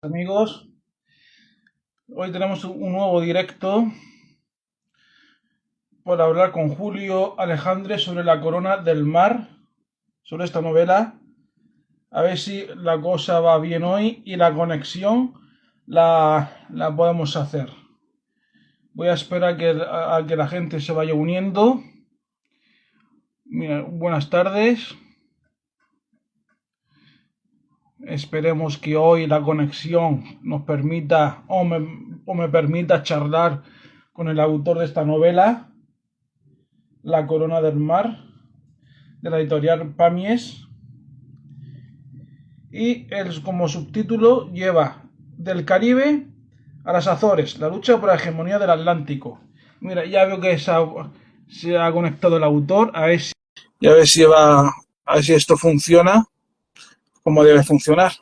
Amigos, hoy tenemos un nuevo directo por hablar con Julio Alejandre sobre La Corona del Mar, sobre esta novela. A ver si la cosa va bien hoy y la conexión la podemos hacer. Voy a esperar a que la gente se vaya uniendo. Mira, buenas tardes. Esperemos que hoy la conexión nos permita o me permita charlar con el autor de esta novela, La Corona del Mar, de la editorial Pamies. Y como subtítulo lleva Del Caribe a las Azores, la lucha por la hegemonía del Atlántico. Mira, ya veo que se ha conectado el autor, a ver si a ver si esto funciona como debe funcionar.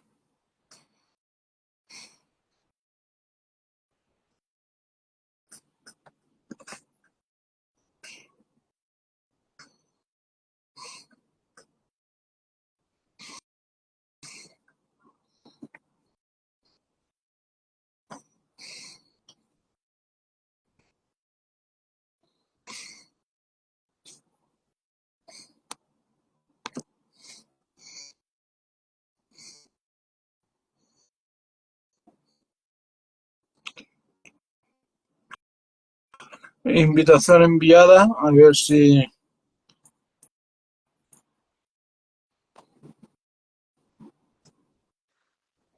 Invitación enviada, a ver si...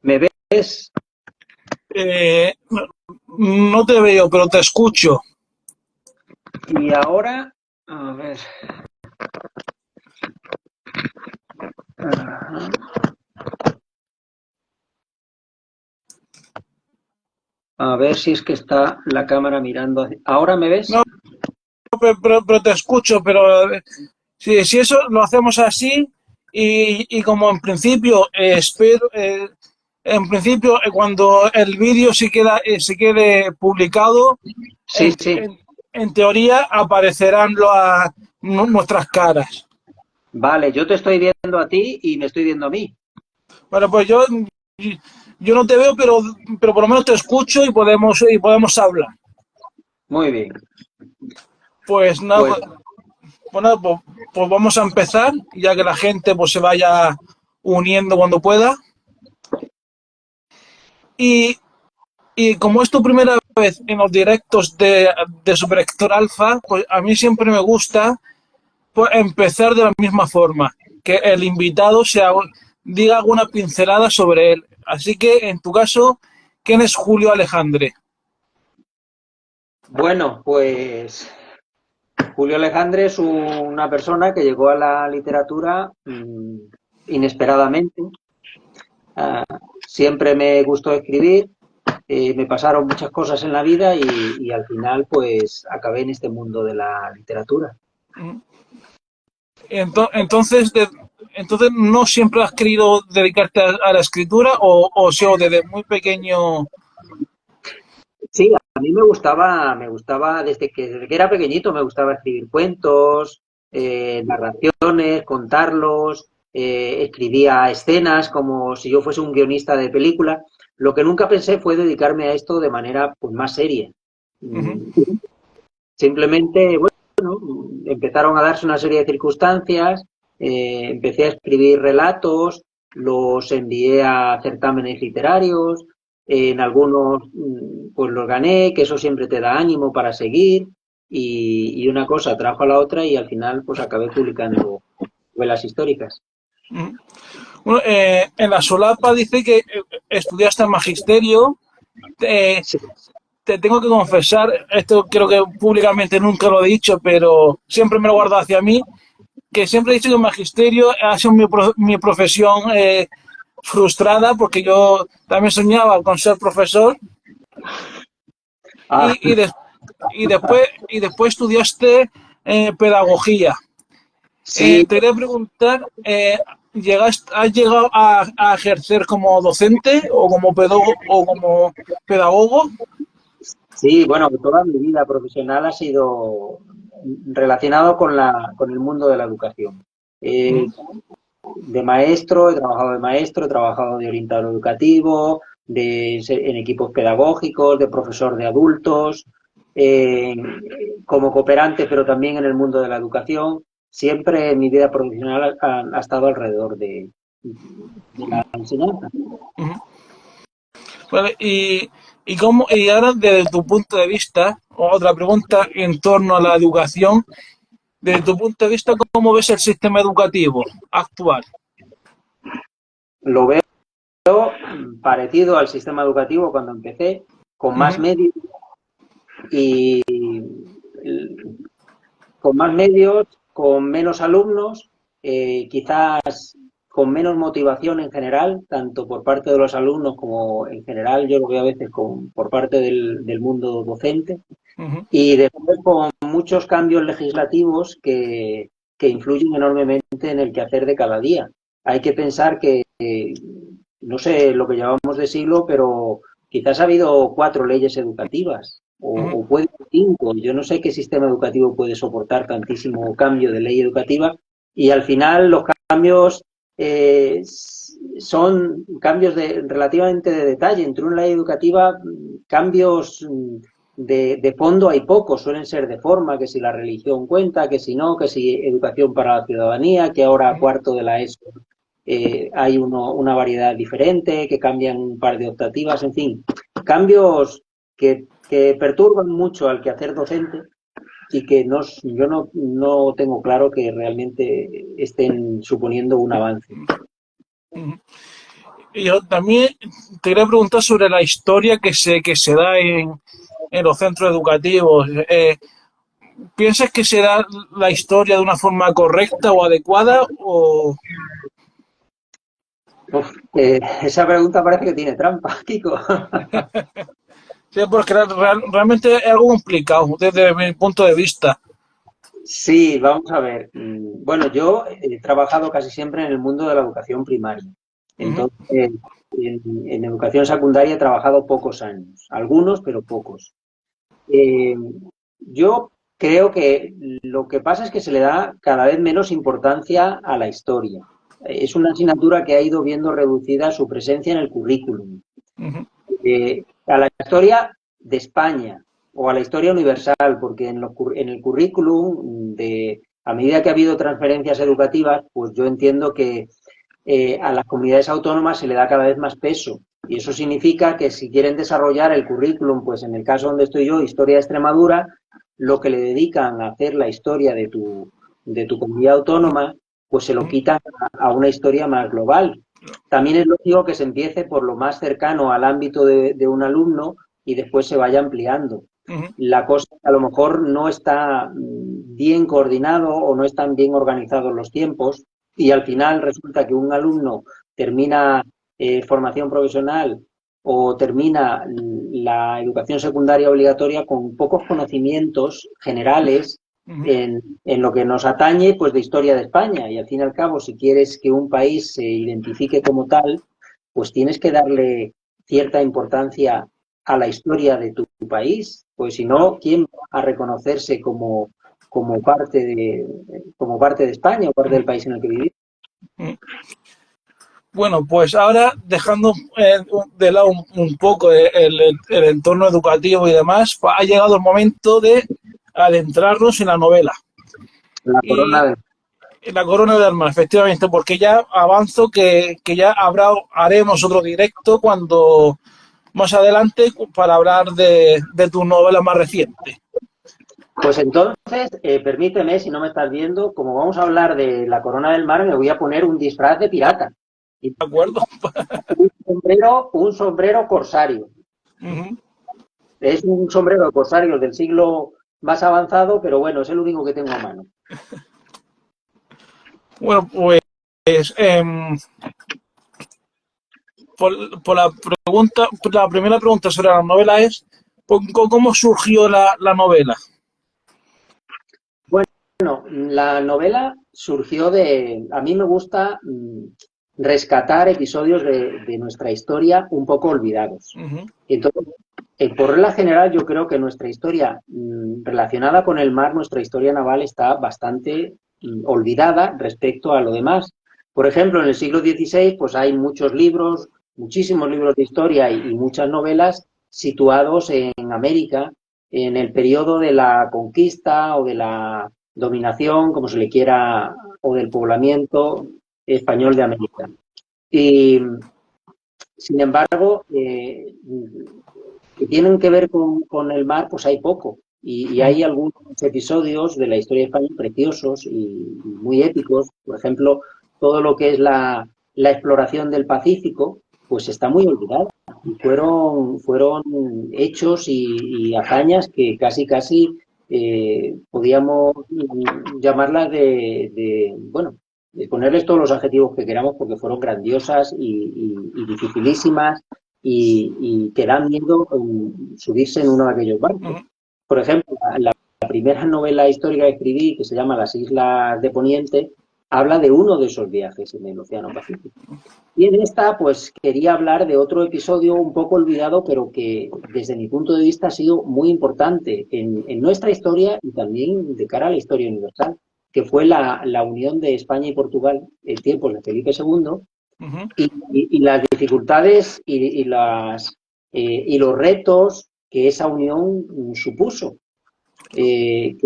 ¿Me ves? Eh, no te veo, pero te escucho. Y ahora, a ver. Ajá. A ver si es que está la cámara mirando. ¿Ahora me ves? No, pero te escucho, pero si eso lo hacemos así y como en principio espero, en principio cuando el vídeo se quede publicado, Sí, en, sí. en, en teoría aparecerán nuestras caras. Vale, yo te estoy viendo a ti y me estoy viendo a mí. Bueno, pues yo no te veo, pero por lo menos te escucho y podemos hablar. Muy bien. Pues nada, Pues pues vamos a empezar, ya que la gente pues se vaya uniendo cuando pueda. Y, y como es tu primera vez en los directos de Super Héctor Alfa, pues a mí siempre me gusta pues, empezar de la misma forma, que el invitado diga alguna pincelada sobre él. Así que, en tu caso, ¿quién es Julio Alejandre? bueno, pues Julio Alejandre es una persona que llegó a la literatura inesperadamente. Ah, siempre me gustó escribir, me pasaron muchas cosas en la vida y al final pues acabé en este mundo de la literatura. Entonces, entonces ¿no siempre has querido dedicarte a la escritura o desde muy pequeño? Sí, a mí me gustaba desde que era pequeñito, me gustaba escribir cuentos, narraciones, contarlos, escribía escenas como si yo fuese un guionista de película. Lo que nunca pensé fue dedicarme a esto de manera pues más seria. Uh-huh. Mm, Simplemente, bueno, empezaron a darse una serie de circunstancias, empecé a escribir relatos, los envié a certámenes literarios, en algunos pues los gané, que eso siempre te da ánimo para seguir, y una cosa trajo a la otra y al final pues acabé publicando novelas históricas. Uh-huh. Bueno, en la solapa dice que estudiaste magisterio. Eh, Sí. Te tengo que confesar, esto creo que públicamente nunca lo he dicho, pero siempre me lo guardo hacia mí, que siempre he dicho que el magisterio ha sido mi profesión frustrada, porque yo también soñaba con ser profesor Ah, y, y, de, y después estudiaste pedagogía. sí, Te quería preguntar, ¿has llegado a ejercer como docente o como pedagogo? sí, bueno, toda mi vida profesional ha sido relacionado con el mundo de la educación. Mm, De maestro, he trabajado de maestro, he trabajado de orientador educativo, en equipos pedagógicos, de profesor de adultos, como cooperante, pero también en el mundo de la educación. Siempre mi vida profesional ha estado alrededor de la enseñanza. Ujú. Vale, y ahora desde tu punto de vista, otra pregunta en torno a la educación, desde tu punto de vista, ¿cómo ves el sistema educativo actual? Lo veo parecido al sistema educativo cuando empecé, con más Ujú, medios y con más medios, con menos alumnos, quizás con menos motivación en general, tanto por parte de los alumnos como en general, yo lo veo a veces por parte del mundo docente, ujú, y después con muchos cambios legislativos que influyen enormemente en el quehacer de cada día. Hay que pensar que, no sé lo que llamamos de siglo, pero quizás ha habido 4 leyes educativas ujú. o puede ser 5. Yo no sé qué sistema educativo puede soportar tantísimo cambio de ley educativa y al final los cambios son cambios relativamente de detalle. Entre una ley educativa, cambios de fondo hay pocos, suelen ser de forma, que si la religión cuenta, que si no, que si educación para la ciudadanía, que ahora cuarto de la ESO hay una variedad diferente, que cambian un par de optativas, en fin, cambios que perturban mucho al quehacer docente y que yo no tengo claro que realmente estén suponiendo un avance. Y yo también te quería preguntar sobre la historia que se da en los centros educativos. ¿Piensas que se da la historia de una forma correcta o adecuada? O... Uf, esa pregunta parece que tiene trampa, Kiko. Sí, porque realmente es algo complicado desde mi punto de vista. Sí, vamos a ver. Bueno, yo he trabajado casi siempre en el mundo de la educación primaria. Ujú, Entonces, en educación secundaria he trabajado pocos años, algunos, pero pocos. Eh, yo creo que lo que pasa es que se le da cada vez menos importancia a la historia. Es una asignatura que ha ido viendo reducida su presencia en el currículum. ujú, A la historia de España o a la historia universal, porque en el currículum, a medida que ha habido transferencias educativas, pues yo entiendo que a las comunidades autónomas se le da cada vez más peso. Y eso significa que si quieren desarrollar el currículum, pues en el caso donde estoy yo, Historia de Extremadura, lo que le dedican a hacer la historia de tu comunidad autónoma, pues se lo ujú, quitan a una historia más global. También es lógico que se empiece por lo más cercano al ámbito de un alumno y después se vaya ampliando. ujú, La cosa a lo mejor no está bien coordinado o no están bien organizados los tiempos y al final resulta que un alumno termina formación profesional o termina la educación secundaria obligatoria con pocos conocimientos generales ujú, en lo que nos atañe pues de historia de España y al fin y al cabo si quieres que un país se identifique como tal pues tienes que darle cierta importancia a la historia de tu país pues si no ¿quién va a reconocerse como parte de España o parte ujú, del país en el que vivimos? ujú. Bueno, pues ahora dejando de lado un poco el entorno educativo y demás, pues ha llegado el momento de adentrarnos en la novela. La corona Y de... la corona de armas, efectivamente, porque ya avanzo que ya haremos otro directo cuando más adelante para hablar de tu novela más reciente. Pues entonces, permíteme, si no me estás viendo, como vamos a hablar de la corona del mar, me voy a poner un disfraz de pirata. Y ¿De acuerdo? un sombrero corsario. Uh-huh. Es un sombrero de corsario del siglo más avanzado, pero bueno, es el único que tengo a mano. Bueno, pues eh, por la primera pregunta sobre la novela es ¿cómo surgió la novela? Bueno, la novela surgió de... A mí me gusta rescatar episodios de nuestra historia un poco olvidados. Uh-huh. Entonces, por regla general, yo creo que nuestra historia relacionada con el mar, nuestra historia naval, está bastante olvidada respecto a lo demás. Por ejemplo, en el siglo XVI, pues hay muchos libros muchísimos libros de historia y muchas novelas situados en América, en el periodo de la conquista o de la dominación, como se le quiera, o del poblamiento español de América. Y, sin embargo, que tienen que ver con el mar, pues hay poco. Y hay algunos episodios de la historia española preciosos y muy épicos. Por ejemplo, todo lo que es la exploración del Pacífico, pues está muy olvidado. Y fueron hechos y hazañas que casi podíamos llamarlas bueno, de ponerles todos los adjetivos que queramos porque fueron grandiosas y dificilísimas y que da miedo subirse en uno de aquellos barcos. Por ejemplo, la primera novela histórica que escribí, que se llama Las Islas de Poniente, habla de uno de esos viajes en el Océano Pacífico. Y en esta, pues quería hablar de otro episodio un poco olvidado, pero que desde mi punto de vista ha sido muy importante en nuestra historia y también de cara a la historia universal, que fue la unión de España y Portugal en tiempos de Felipe II, y las dificultades y los retos que esa unión supuso. De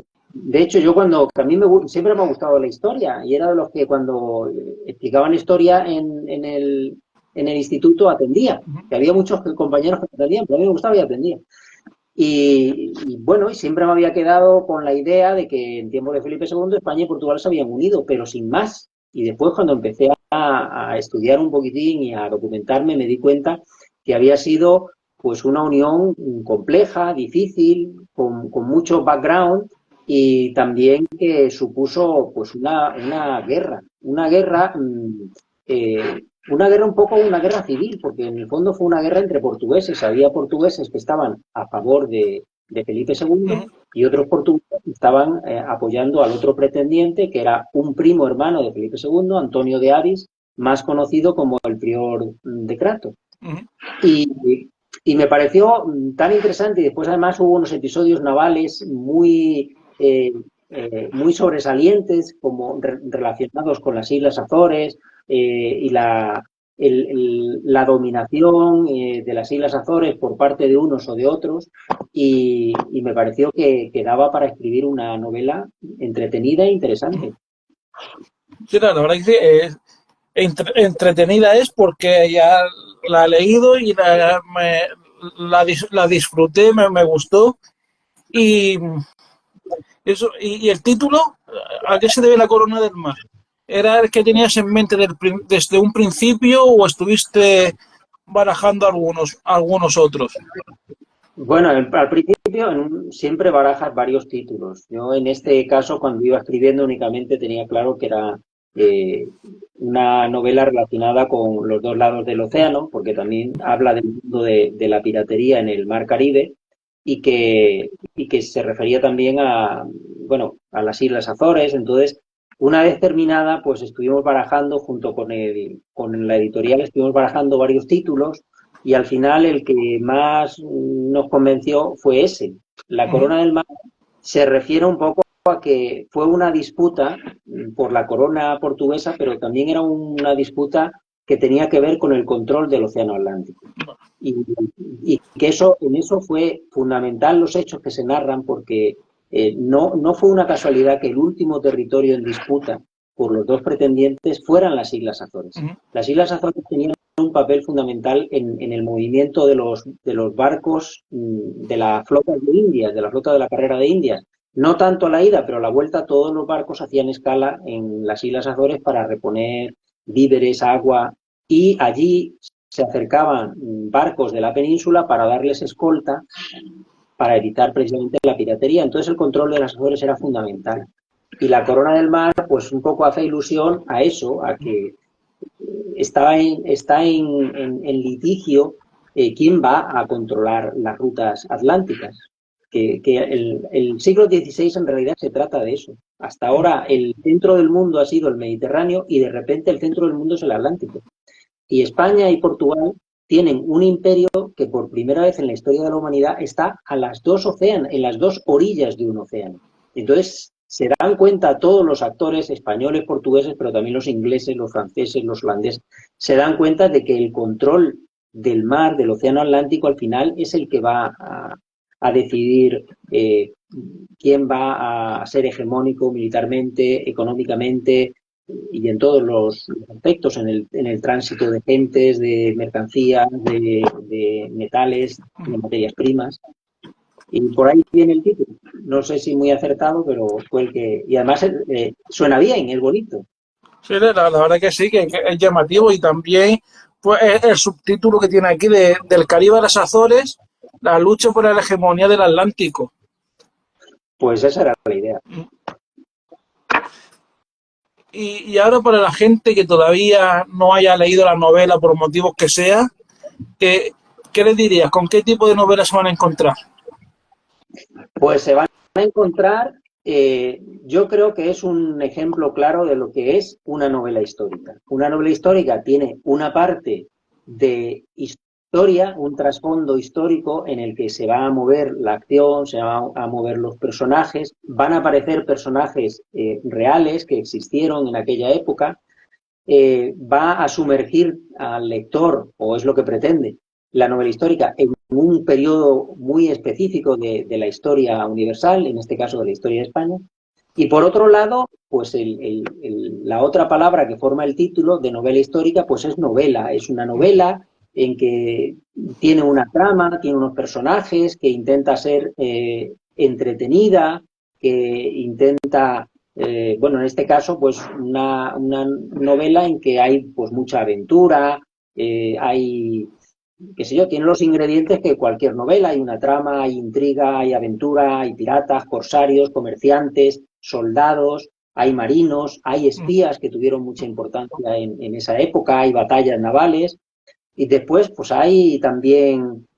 hecho, a mí siempre me ha gustado la historia y era de los que cuando explicaban historia en el instituto atendía, que había muchos compañeros que atendían, pero a mí me gustaba y atendía. Y bueno, y siempre me había quedado con la idea de que en tiempos de Felipe II España y Portugal se habían unido, pero sin más. Y después, cuando empecé a estudiar un poquitín y a documentarme, me di cuenta que había sido pues una unión compleja, difícil, con mucho background y también que supuso pues una guerra un poco una guerra civil, porque en el fondo fue una guerra entre portugueses. Había portugueses que estaban a favor de Felipe II y otros portugueses que estaban apoyando al otro pretendiente, que era un primo hermano de Felipe II, Antonio de Avis, más conocido como el prior de Crato. Y me pareció tan interesante, y después además hubo unos episodios navales muy sobresalientes, como relacionados con las Islas Azores y la dominación de las Islas Azores por parte de unos o de otros, y me pareció que daba para escribir una novela entretenida e interesante. Sí, la verdad que sí, entretenida es porque ya la he leído y la disfruté, me gustó. Y eso, y el título, ¿a qué se debe La Corona del Mar? ¿Era el que tenías en mente desde un principio o estuviste barajando algunos otros? Bueno, al principio siempre barajas varios títulos. Yo en este caso, cuando iba escribiendo, únicamente tenía claro que era una novela relacionada con los dos lados del océano, porque también habla del mundo de la piratería en el Mar Caribe y que se refería también a las Islas Azores. Entonces, una vez terminada, pues estuvimos barajando junto con la editorial, estuvimos barajando varios títulos. Y al final el que más nos convenció fue ese. La Corona del Mar se refiere un poco a que fue una disputa por la corona portuguesa, pero también era una disputa que tenía que ver con el control del Océano Atlántico. Y que en eso fue fundamental los hechos que se narran, porque no fue una casualidad que el último territorio en disputa por los dos pretendientes fueran las Islas Azores. Las Islas Azores tenían un papel fundamental en el movimiento de los barcos de la flota de Indias, de la flota de la carrera de Indias. No tanto a la ida, pero a la vuelta todos los barcos hacían escala en las Islas Azores para reponer víveres, agua, y allí se acercaban barcos de la península para darles escolta para evitar precisamente la piratería. Entonces el control de las Azores era fundamental. Y la Corona del Mar, pues un poco hace ilusión a eso, a que está en litigio quién va a controlar las rutas atlánticas. Que el siglo XVI en realidad se trata de eso. Hasta ahora el centro del mundo ha sido el Mediterráneo y de repente el centro del mundo es el Atlántico. Y España y Portugal tienen un imperio que por primera vez en la historia de la humanidad está en las dos orillas de un océano. Entonces se dan cuenta todos los actores españoles, portugueses, pero también los ingleses, los franceses, los holandeses, se dan cuenta de que el control del mar, del océano Atlántico, al final es el que va a decidir quién va a ser hegemónico militarmente, económicamente y en todos los aspectos, en el tránsito de gentes, de mercancías, de metales, de materias primas. Y por ahí viene el título. No sé si muy acertado, pero fue el que... Y además suena bien, es bonito. Sí, la verdad que sí, que es llamativo y también pues, el subtítulo que tiene aquí del Caribe a las Azores, la lucha por la hegemonía del Atlántico. Pues esa era la idea. Y ahora para la gente que todavía no haya leído la novela por motivos que sea, ¿qué les dirías? ¿Con qué tipo de novelas se van a encontrar? Pues se van a encontrar, yo creo que es un ejemplo claro de lo que es una novela histórica. Una novela histórica tiene una parte de historia, un trasfondo histórico en el que se va a mover la acción, se van a mover los personajes, van a aparecer personajes reales que existieron en aquella época, va a sumergir al lector, o es lo que pretende, la novela histórica en un periodo muy específico de la historia universal, en este caso de la historia de España. Y por otro lado, pues la otra palabra que forma el título de novela histórica, pues es novela. Es una novela en que tiene una trama, tiene unos personajes, que intenta ser entretenida, que intenta bueno, en este caso, pues una novela en que hay pues mucha aventura, hay, qué sé yo, tiene los ingredientes que cualquier novela, hay una trama, hay intriga, hay aventura, hay piratas, corsarios, comerciantes, soldados, hay marinos, hay espías que tuvieron mucha importancia en esa época, hay batallas navales, y después pues hay también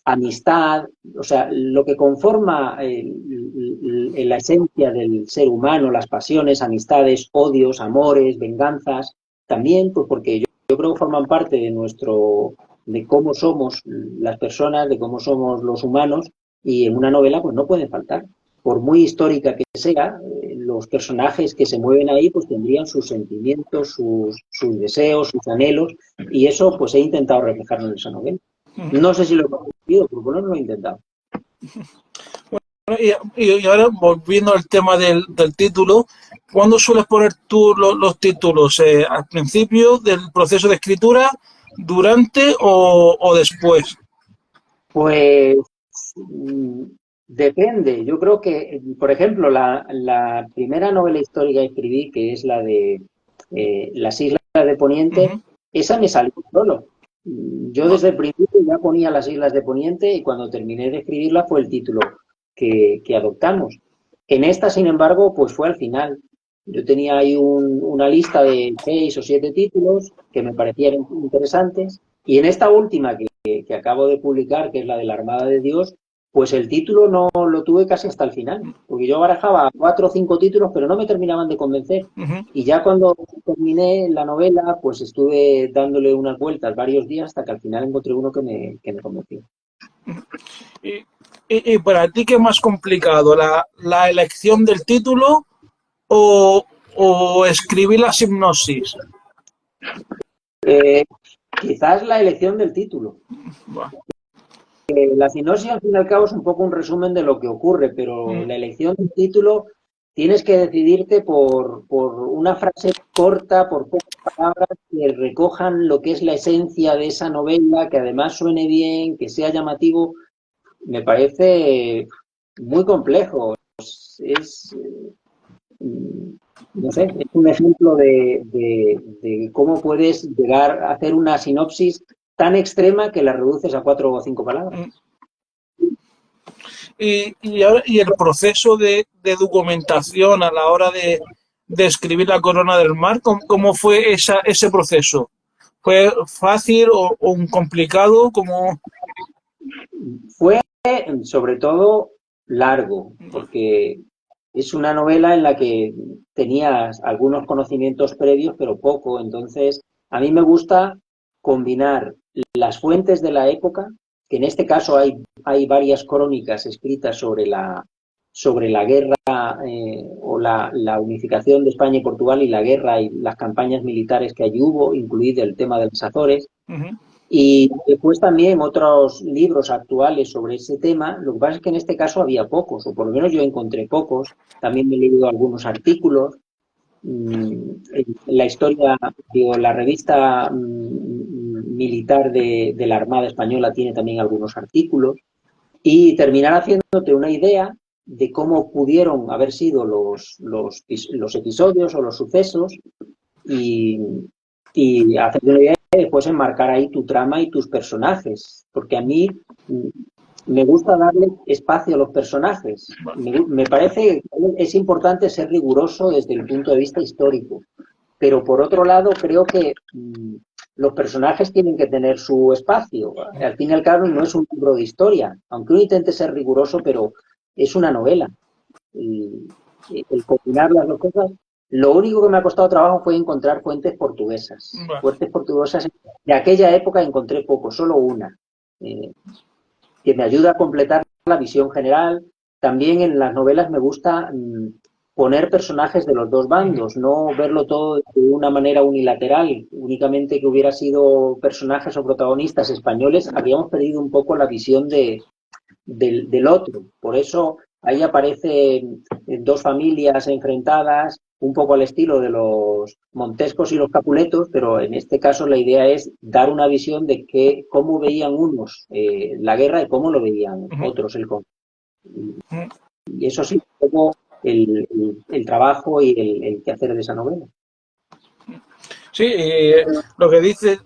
amistad, o sea, lo que conforma la esencia del ser humano, las pasiones, amistades, odios, amores, venganzas, también, pues porque yo creo que forman parte de de cómo somos las personas, de cómo somos los humanos, y en una novela pues no pueden faltar. Por muy histórica que sea, los personajes que se mueven ahí pues tendrían sus sentimientos, sus deseos, sus anhelos, y eso pues he intentado reflejarlo en esa novela. No sé si lo he conseguido, pero por lo menos lo he intentado. Y ahora, volviendo al tema del título, ¿cuándo sueles poner tú los títulos? ¿Al principio del proceso de escritura, durante o después? Pues depende. Yo creo que, por ejemplo, la primera novela histórica que escribí, que es la de Las Islas de Poniente, esa me salió solo. Yo desde el principio ya ponía Las Islas de Poniente y cuando terminé de escribirla fue el título que adoptamos. En esta, sin embargo, pues fue al final. Yo tenía ahí una lista de 6 o 7 títulos que me parecían interesantes y en esta última que acabo de publicar, que es la de la Armada de Dios, pues el título no lo tuve casi hasta el final, porque yo barajaba 4 o 5 títulos, pero no me terminaban de convencer. Y ya cuando terminé la novela, pues estuve dándole unas vueltas varios días hasta que al final encontré uno que me convenció. Y para ti, ¿qué es más complicado? ¿La elección del título o escribir la sinopsis? Quizás la elección del título. La sinopsis, al fin y al cabo, es un poco un resumen de lo que ocurre, pero la elección del título tienes que decidirte por una frase corta, por pocas palabras que recojan lo que es la esencia de esa novela, que además suene bien, que sea llamativo. Me parece muy complejo. No sé, es un ejemplo de cómo puedes llegar a hacer una sinopsis tan extrema que la reduces a 4 o 5 palabras. Y el proceso de documentación a la hora de escribir La Corona del Mar, ¿cómo fue ese proceso? ¿Fue fácil o un complicado? Fue, sobre todo, largo, porque es una novela en la que tenías algunos conocimientos previos, pero poco. Entonces, a mí me gusta combinar las fuentes de la época, que en este caso hay varias crónicas escritas sobre la guerra o la unificación de España y Portugal y la guerra y las campañas militares que allí hubo, incluido el tema de las Azores. Y después también otros libros actuales sobre ese tema. Lo que pasa es que en este caso había pocos, o por lo menos yo encontré pocos. También me he leído algunos artículos. La historia, digo, la revista militar de la Armada Española tiene también algunos artículos. Y terminar haciéndote una idea de cómo pudieron haber sido los episodios o los sucesos y hacerte una idea y después enmarcar ahí tu trama y tus personajes. Porque a mí me gusta darle espacio a los personajes. Me parece que es importante ser riguroso desde el punto de vista histórico. Pero por otro lado, creo que los personajes tienen que tener su espacio. Al fin y al cabo no es un libro de historia, aunque uno intente ser riguroso, pero es una novela. Y el combinar las dos cosas. Lo único que me ha costado trabajo fue encontrar fuentes portuguesas. Vale. Fuentes portuguesas de aquella época encontré poco, solo una, que me ayuda a completar la visión general. También en las novelas me gusta poner personajes de los dos bandos, no verlo todo de una manera unilateral, únicamente que hubiera sido personajes o protagonistas españoles, habríamos perdido un poco la visión del otro. Por eso ahí aparecen dos familias enfrentadas, un poco al estilo de los Montescos y los Capuletos, pero en este caso la idea es dar una visión de cómo veían unos la guerra y cómo lo veían otros el conflicto. Y eso sí, un poco el trabajo y el quehacer de esa novela. Sí, lo que dice,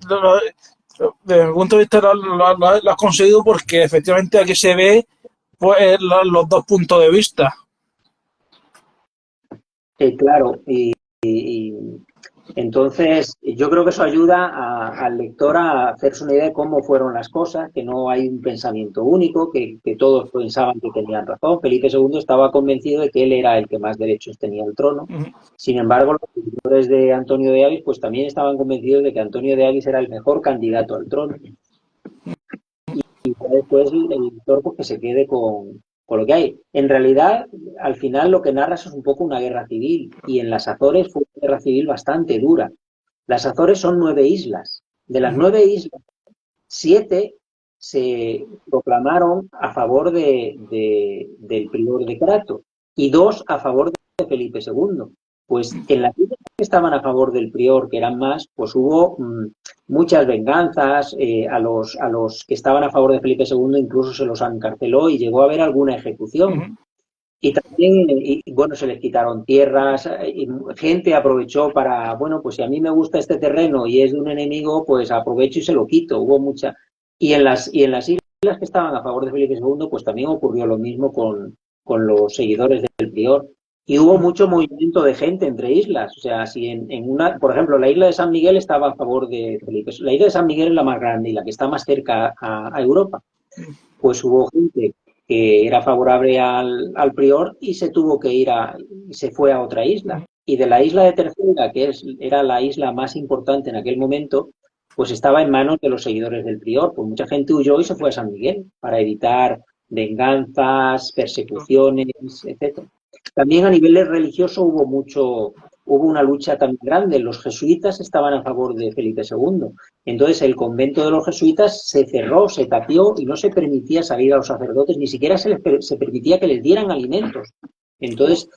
desde mi punto de vista lo has conseguido porque efectivamente aquí se ve pues los dos puntos de vista. Claro, y entonces yo creo que eso ayuda al lector a hacerse una idea de cómo fueron las cosas, que no hay un pensamiento único, que todos pensaban que tenían razón. Felipe II estaba convencido de que él era el que más derechos tenía al trono. Sin embargo, los seguidores de Antonio de Avis pues también estaban convencidos de que Antonio de Avis era el mejor candidato al trono. Y después el lector pues que se quede con lo que hay. En realidad, al final lo que narras es un poco una guerra civil, y en las Azores fue una guerra civil bastante dura. Las Azores son 9 islas. De las 9 islas, 7 se proclamaron a favor del prior de Crato y 2 a favor de Felipe II. Pues en las islas que estaban a favor del prior, que eran más, pues hubo muchas venganzas. A los que estaban a favor de Felipe II incluso se los encarceló y llegó a haber alguna ejecución. Y también, bueno, se les quitaron tierras, y gente aprovechó para, bueno, pues si a mí me gusta este terreno y es de un enemigo, pues aprovecho y se lo quito. Hubo mucha. Y en las islas que estaban a favor de Felipe II, pues también ocurrió lo mismo con los seguidores del prior. Y hubo mucho movimiento de gente entre islas. O sea, si en una, por ejemplo, la isla de San Miguel estaba a favor de Felipe. La isla de San Miguel es la más grande y la que está más cerca a Europa. Pues hubo gente que era favorable al prior y se tuvo que ir se fue a otra isla. Y de la isla de Terceira, que era la isla más importante en aquel momento, pues estaba en manos de los seguidores del prior. Pues mucha gente huyó y se fue a San Miguel para evitar venganzas, persecuciones, etcétera. También a nivel religioso hubo una lucha tan grande. Los jesuitas estaban a favor de Felipe II. Entonces el convento de los jesuitas se cerró, se tapió y no se permitía salir a los sacerdotes, ni siquiera se permitía que les dieran alimentos. Entonces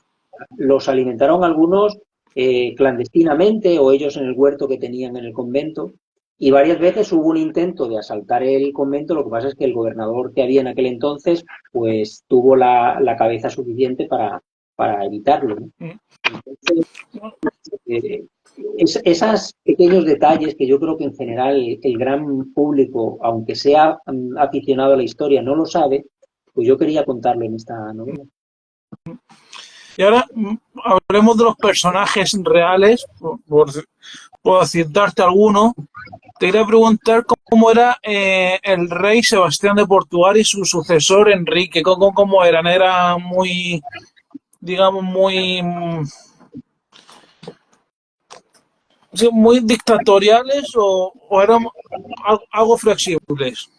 los alimentaron algunos clandestinamente o ellos en el huerto que tenían en el convento. Y varias veces hubo un intento de asaltar el convento. Lo que pasa es que el gobernador que había en aquel entonces pues tuvo la cabeza suficiente para evitarlo, ¿no? Entonces, esos pequeños detalles que yo creo que en general el gran público, aunque sea aficionado a la historia, no lo sabe, pues yo quería contarlo en esta novela. Y ahora hablemos de los personajes reales, por citarte alguno. Te quería preguntar cómo era el rey Sebastián de Portugal y su sucesor Enrique. ¿Cómo eran? ¿Eran muy, digamos, muy dictatoriales o eran algo flexibles?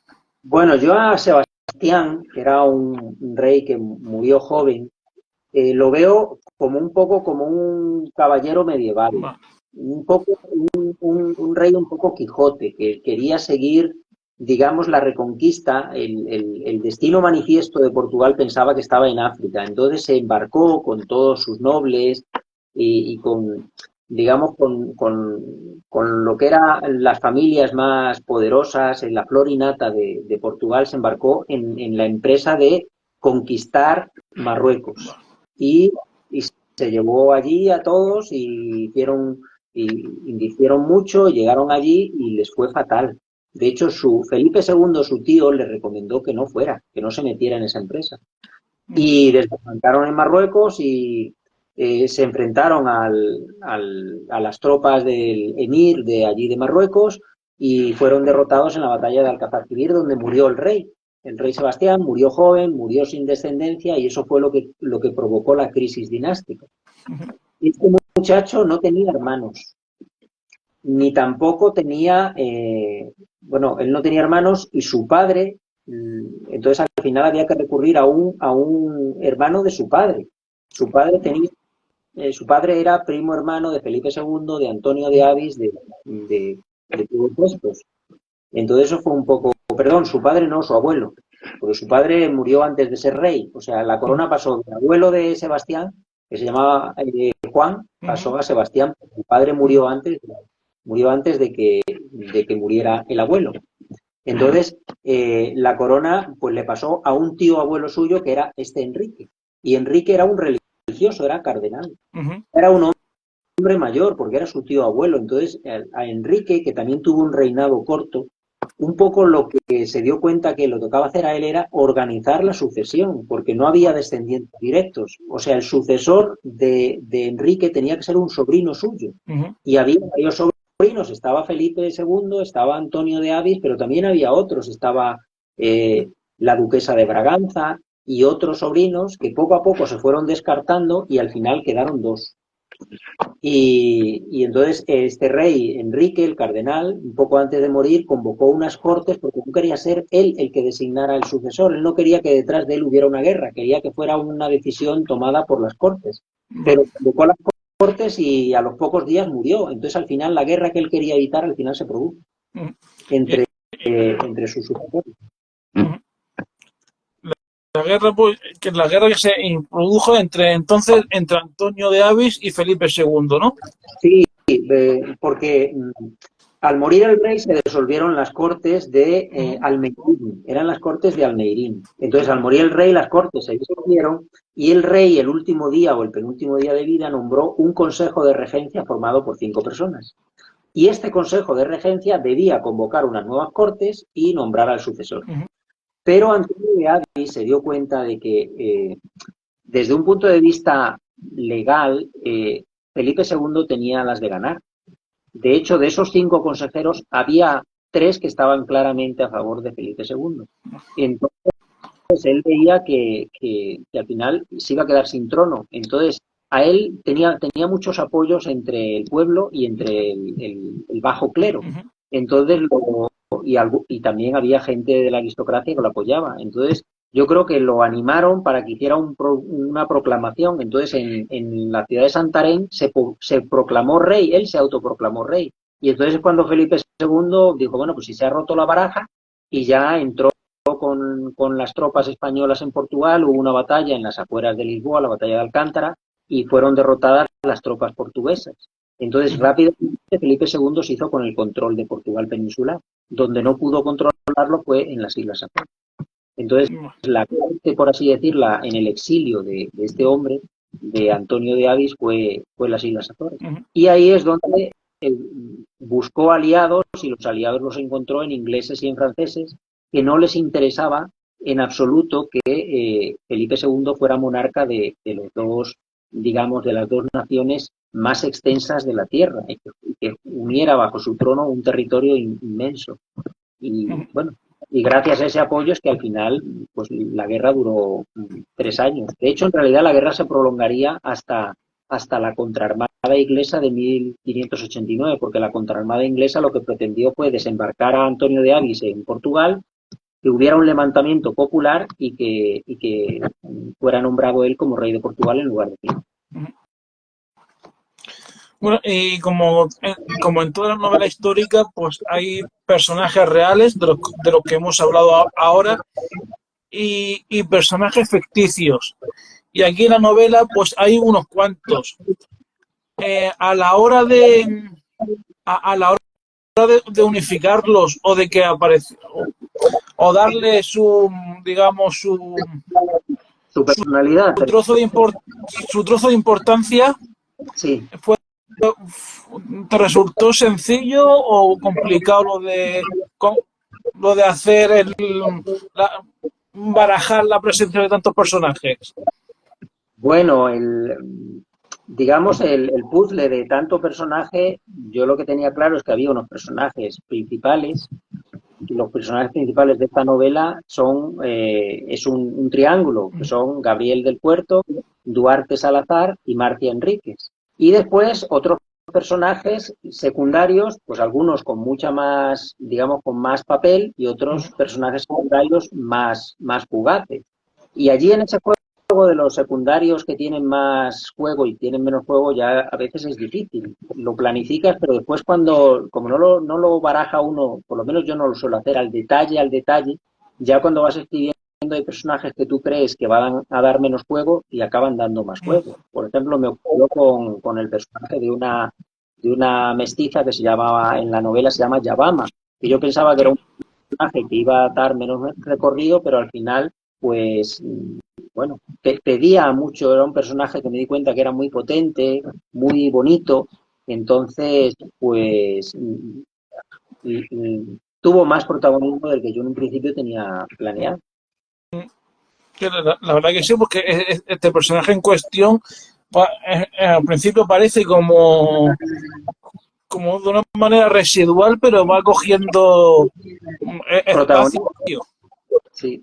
Bueno, yo a Sebastián, que era un rey que murió joven, lo veo como un poco como un caballero medieval, un poco un rey un poco Quijote, que quería seguir, digamos, la reconquista. El destino manifiesto de Portugal pensaba que estaba en África, entonces se embarcó con todos sus nobles y con, digamos, con lo que eran las familias más poderosas, en la flor y nata de Portugal, se embarcó en la empresa de conquistar Marruecos. Y se llevó allí a todos y hicieron mucho, llegaron allí y les fue fatal. De hecho, Felipe II, su tío, le recomendó que no fuera, que no se metiera en esa empresa. Y desembarcaron en Marruecos y se enfrentaron a las tropas del emir de allí de Marruecos y fueron derrotados en la batalla de Alcazarquivir, donde murió el rey. El rey Sebastián murió joven, murió sin descendencia y eso fue lo que provocó la crisis dinástica. Este muchacho no tenía hermanos, ni tampoco tenía, bueno, él no tenía hermanos y su padre, entonces al final había que recurrir a un hermano de su padre. Su padre tenía, su padre era primo hermano de Felipe II, de Antonio de Avis, de todos estos. Entonces eso fue un poco, perdón, su padre no, su abuelo, porque su padre murió antes de ser rey. O sea, la corona pasó del abuelo de Sebastián, que se llamaba Juan, pasó a Sebastián, porque su padre murió antes de que muriera el abuelo. Entonces, la corona pues le pasó a un tío abuelo suyo que era Enrique. Y Enrique era un religioso, era cardenal. Era un hombre mayor porque era su tío abuelo. Entonces, a Enrique, que también tuvo un reinado corto, un poco lo que se dio cuenta que lo tocaba hacer a él era organizar la sucesión, porque no había descendientes directos. O sea, el sucesor de Enrique tenía que ser un sobrino suyo. Y había varios sobrinos. Estaba Felipe II, estaba Antonio de Avis, pero también había otros. Estaba la duquesa de Braganza y otros sobrinos que poco a poco se fueron descartando y al final quedaron dos. Y entonces este rey Enrique, el cardenal, un poco antes de morir, convocó unas cortes porque no quería ser él el que designara el sucesor. Él no quería que detrás de él hubiera una guerra, quería que fuera una decisión tomada por las cortes. Pero convocó a las cortes y a los pocos días murió. Entonces al final la guerra que él quería evitar al final se produjo entre sus sucesores. La guerra que se produjo entre Antonio de Avis y Felipe II, ¿no? Sí, porque al morir el rey se disolvieron las cortes de Almeirín, eran las cortes de Almeirín. Entonces, al morir el rey, las cortes se disolvieron y el rey, el último día o el penúltimo día de vida, nombró un consejo de regencia formado por 5 personas. Y este consejo de regencia debía convocar unas nuevas cortes y nombrar al sucesor. Pero Antonio de Avis se dio cuenta de que, desde un punto de vista legal, Felipe II tenía las de ganar. De hecho, de esos 5 consejeros, había 3 que estaban claramente a favor de Felipe II. Entonces, él veía que al final se iba a quedar sin trono. Entonces, a él tenía muchos apoyos entre el pueblo y entre el bajo clero. Entonces, y también había gente de la aristocracia que lo apoyaba. Entonces, yo creo que lo animaron para que hiciera una proclamación. Entonces, en la ciudad de Santarém se proclamó rey, él se autoproclamó rey. Y entonces cuando Felipe II dijo, bueno, pues si se ha roto la baraja, y ya entró con las tropas españolas en Portugal, hubo una batalla en las afueras de Lisboa, la batalla de Alcántara, y fueron derrotadas las tropas portuguesas. Entonces, rápidamente Felipe II se hizo con el control de Portugal peninsular. Donde no pudo controlarlo fue en las Islas Azores. Entonces, la corte, por así decirla, en el exilio de este hombre, de Antonio de Avis, fue las Islas Azores. Y ahí es donde buscó aliados, y los aliados los encontró en ingleses y en franceses, que no les interesaba en absoluto que Felipe II fuera monarca de los dos, digamos, de las dos naciones más extensas de la tierra, y que uniera bajo su trono un territorio inmenso. Y bueno, y gracias a ese apoyo es que al final pues la guerra duró 3 años. De hecho, en realidad la guerra se prolongaría hasta la contraarmada inglesa de 1589, porque la contraarmada inglesa lo que pretendió fue desembarcar a Antonio de Avis en Portugal que hubiera un levantamiento popular y que fuera nombrado él como rey de Portugal en lugar de Filipe. Bueno, y como en toda la novela histórica, pues hay personajes reales de los que hemos hablado ahora y personajes ficticios. Y aquí en la novela, pues hay unos cuantos. A la hora a la hora de unificarlos o de que aparece o darle su, digamos, Su personalidad, su trozo su trozo de importancia, sí. fue ¿te resultó sencillo o complicado lo de hacer la- barajar la presencia de tantos personajes? Bueno, digamos, el puzzle de tanto personaje, yo lo que tenía claro es que había unos personajes principales. Los personajes principales de esta novela es un triángulo, que son Gabriel del Puerto, Duarte Salazar y Marcia Enríquez. Y después otros personajes secundarios, pues algunos con mucha más, digamos, con más papel y otros personajes secundarios más fugaces. Y allí en ese juego de los secundarios que tienen más juego y tienen menos juego ya a veces es difícil. Lo planificas, pero después como no lo baraja uno, por lo menos yo no lo suelo hacer al detalle, ya cuando vas escribiendo hay personajes que tú crees que van a dar menos juego y acaban dando más juego. Por ejemplo, me ocurrió con el personaje de una mestiza que se llamaba, en la novela se llama Yabama, que yo pensaba que era un personaje que iba a dar menos recorrido, pero al final, pues, bueno, pedía mucho, era un personaje que me di cuenta que era muy potente, muy bonito, entonces, pues, tuvo más protagonismo del que yo en un principio tenía planeado. La verdad que sí, porque este personaje en cuestión al principio parece como de una manera residual, pero va cogiendo espacio. Protagonismo, sí.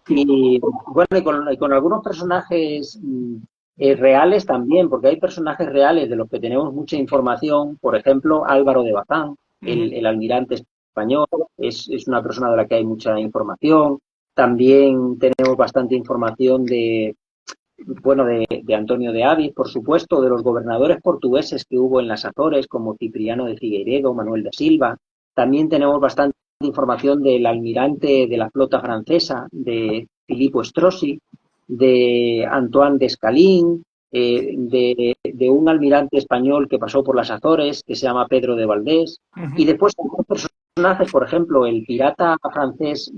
Y bueno, y con algunos personajes reales también, porque hay personajes reales de los que tenemos mucha información. Por ejemplo, Álvaro de Bazán, el almirante español, es una persona de la que hay mucha información. También tenemos bastante información de Antonio de Avis, por supuesto, de los gobernadores portugueses que hubo en las Azores, como Cipriano de Figueiredo, Manuel de Silva. También tenemos bastante información del almirante de la flota francesa, de Filippo Strozzi, de Antoine Descalín, de un almirante español que pasó por las Azores, que se llama Pedro de Valdés. Y después otros personajes, por ejemplo, el pirata francés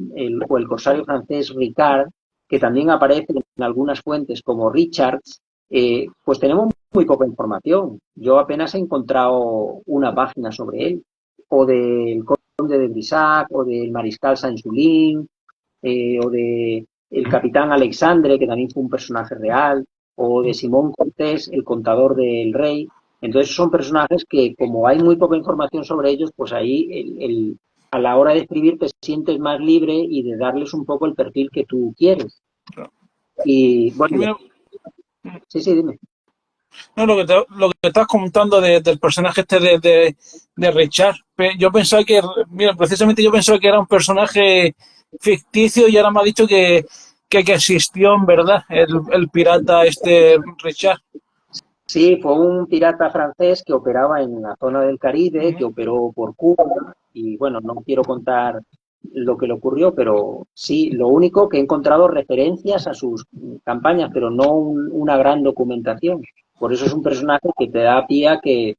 o el corsario francés Ricard, que también aparece en algunas fuentes como Richards, pues tenemos muy poca información. Yo apenas he encontrado una página sobre él, o del conde de Brissac, o del mariscal Saint-Sulin, o de el capitán Alexandre, que también fue un personaje real, o de Simón Cortés, el contador del rey. Entonces son personajes que, como hay muy poca información sobre ellos, pues ahí a la hora de escribir te sientes más libre y de darles un poco el perfil que tú quieres. Y bueno, sí, dime. No, lo que estás comentando del personaje este de Richard, yo pensaba mira, precisamente yo pensaba que era un personaje ficticio y ahora me ha dicho que existió en verdad el pirata este Richard. Sí, fue un pirata francés que operaba en la zona del Caribe, que operó por Cuba, y bueno, no quiero contar lo que le ocurrió, pero sí, lo único que he encontrado referencias a sus campañas, pero no una gran documentación. Por eso es un personaje que te da pie a que,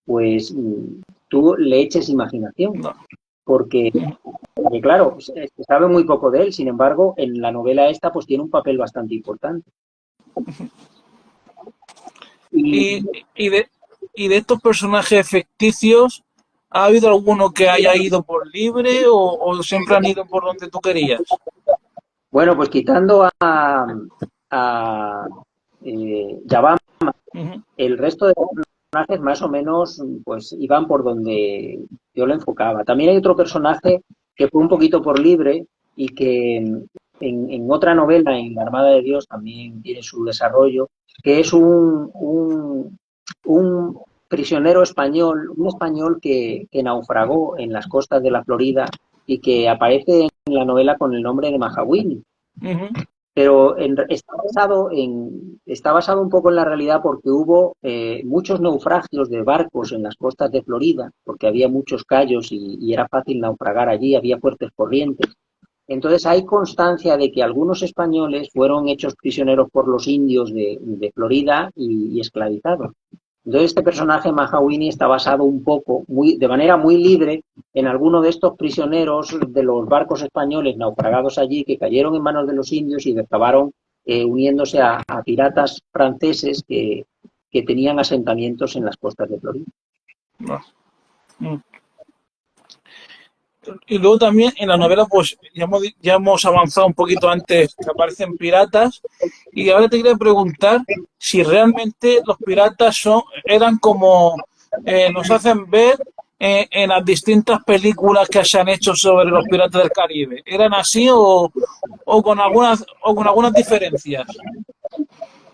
pues, tú le eches imaginación, No. porque claro, se sabe muy poco de él, sin embargo, en la novela esta, pues tiene un papel bastante importante. Y, y, de, y de estos personajes ficticios, ¿ha habido alguno que haya ido por libre o siempre han ido por donde tú querías? Bueno, pues quitando a Yabama, el resto de personajes más o menos pues iban por donde yo lo enfocaba. También hay otro personaje que fue un poquito por libre y que en otra novela, en La Armada de Dios, también tiene su desarrollo, que es un prisionero español, un español que naufragó en las costas de la Florida y que aparece en la novela con el nombre de Mahawini. Pero está basado un poco en la realidad porque hubo muchos naufragios de barcos en las costas de Florida, porque había muchos cayos y era fácil naufragar allí, había fuertes corrientes. Entonces hay constancia de que algunos españoles fueron hechos prisioneros por los indios de Florida y esclavizados. Entonces este personaje, Mahawini, está basado un poco, de manera muy libre, en alguno de estos prisioneros de los barcos españoles naufragados allí, que cayeron en manos de los indios y acabaron uniéndose a piratas franceses que tenían asentamientos en las costas de Florida. Y luego también en la novela, pues ya hemos avanzado un poquito antes que aparecen piratas. Y ahora te quería preguntar si realmente los piratas eran como nos hacen ver en las distintas películas que se han hecho sobre los piratas del Caribe. ¿Eran así o con algunas diferencias?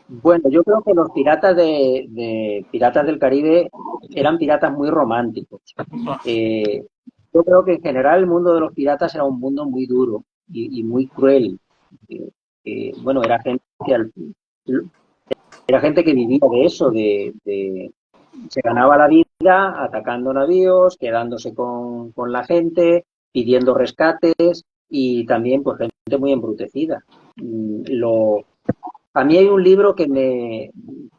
Bueno, yo creo que los piratas de Piratas del Caribe eran piratas muy románticos. Yo creo que en general el mundo de los piratas era un mundo muy duro y muy cruel. Bueno, era gente que vivía de eso, se ganaba la vida atacando navíos, quedándose con la gente, pidiendo rescates y también pues gente muy embrutecida. A mí hay un libro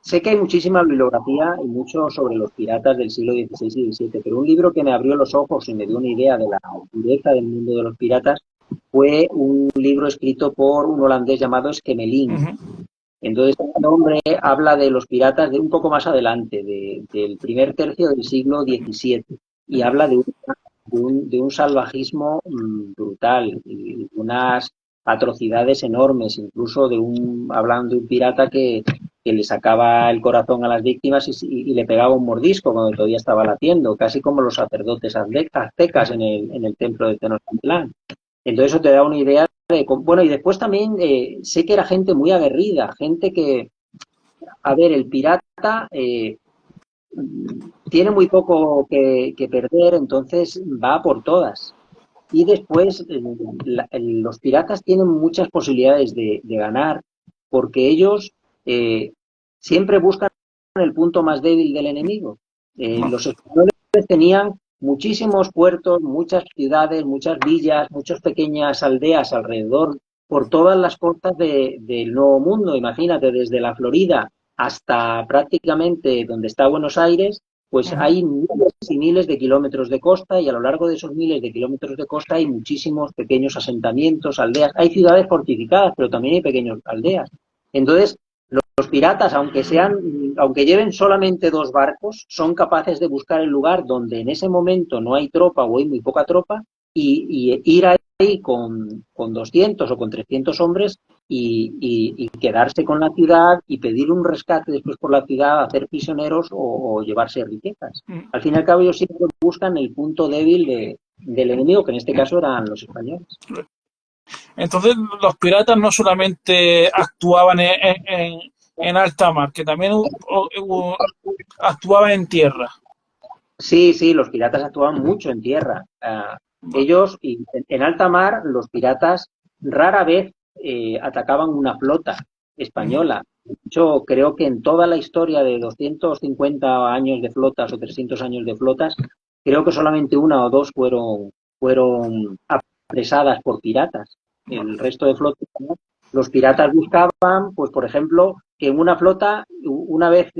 sé que hay muchísima bibliografía y mucho sobre los piratas del siglo XVI y XVII, pero un libro que me abrió los ojos y me dio una idea de la dureza del mundo de los piratas fue un libro escrito por un holandés llamado Esquemelin. Entonces, este hombre habla de los piratas de un poco más adelante, del primer tercio del siglo XVII, y habla de un salvajismo brutal y unas atrocidades enormes, incluso hablando de un pirata que le sacaba el corazón a las víctimas y le pegaba un mordisco cuando todavía estaba latiendo, casi como los sacerdotes aztecas en el templo de Tenochtitlán. Entonces eso te da una idea bueno, y después también sé que era gente muy aguerrida, gente que, a ver, el pirata tiene muy poco que perder, entonces va por todas. Y después los piratas tienen muchas posibilidades de ganar, porque ellos siempre buscan el punto más débil del enemigo. Los españoles tenían muchísimos puertos, muchas ciudades, muchas villas, muchas pequeñas aldeas alrededor, por todas las costas del Nuevo Mundo. Imagínate, desde la Florida hasta prácticamente donde está Buenos Aires, pues hay miles y miles de kilómetros de costa y a lo largo de esos miles de kilómetros de costa hay muchísimos pequeños asentamientos, aldeas. Hay ciudades fortificadas, pero también hay pequeñas aldeas. Entonces, los piratas, aunque lleven solamente 2 barcos, son capaces de buscar el lugar donde en ese momento no hay tropa o hay muy poca tropa y ir ahí con 200 o con 300 hombres y quedarse con la ciudad y pedir un rescate después por la ciudad, hacer prisioneros o llevarse riquezas. Al fin y al cabo ellos siempre buscan el punto débil del enemigo, que en este caso eran los españoles. Entonces los piratas no solamente actuaban en alta mar, que también actuaban en tierra. Sí, los piratas actuaban mucho en tierra. Ellos, en alta mar, los piratas rara vez atacaban una flota española. De hecho, creo que en toda la historia de 250 años de flotas o 300 años de flotas, creo que solamente 1 o 2 fueron apresadas por piratas. El resto de flotas, los piratas buscaban, pues por ejemplo, que en una flota, una vez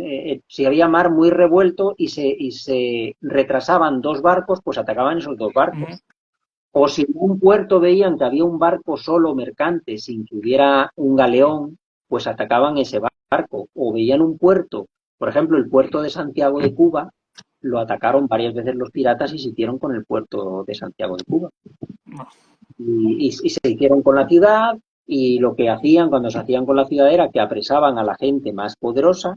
si había mar muy revuelto y se retrasaban 2 barcos, pues atacaban esos 2 barcos. O si en un puerto veían que había un barco solo mercante sin que hubiera un galeón, pues atacaban ese barco. O veían un puerto, por ejemplo, el puerto de Santiago de Cuba, lo atacaron varias veces los piratas y se hicieron con el puerto de Santiago de Cuba. Y se hicieron con la ciudad, y lo que hacían cuando se hacían con la ciudad era que apresaban a la gente más poderosa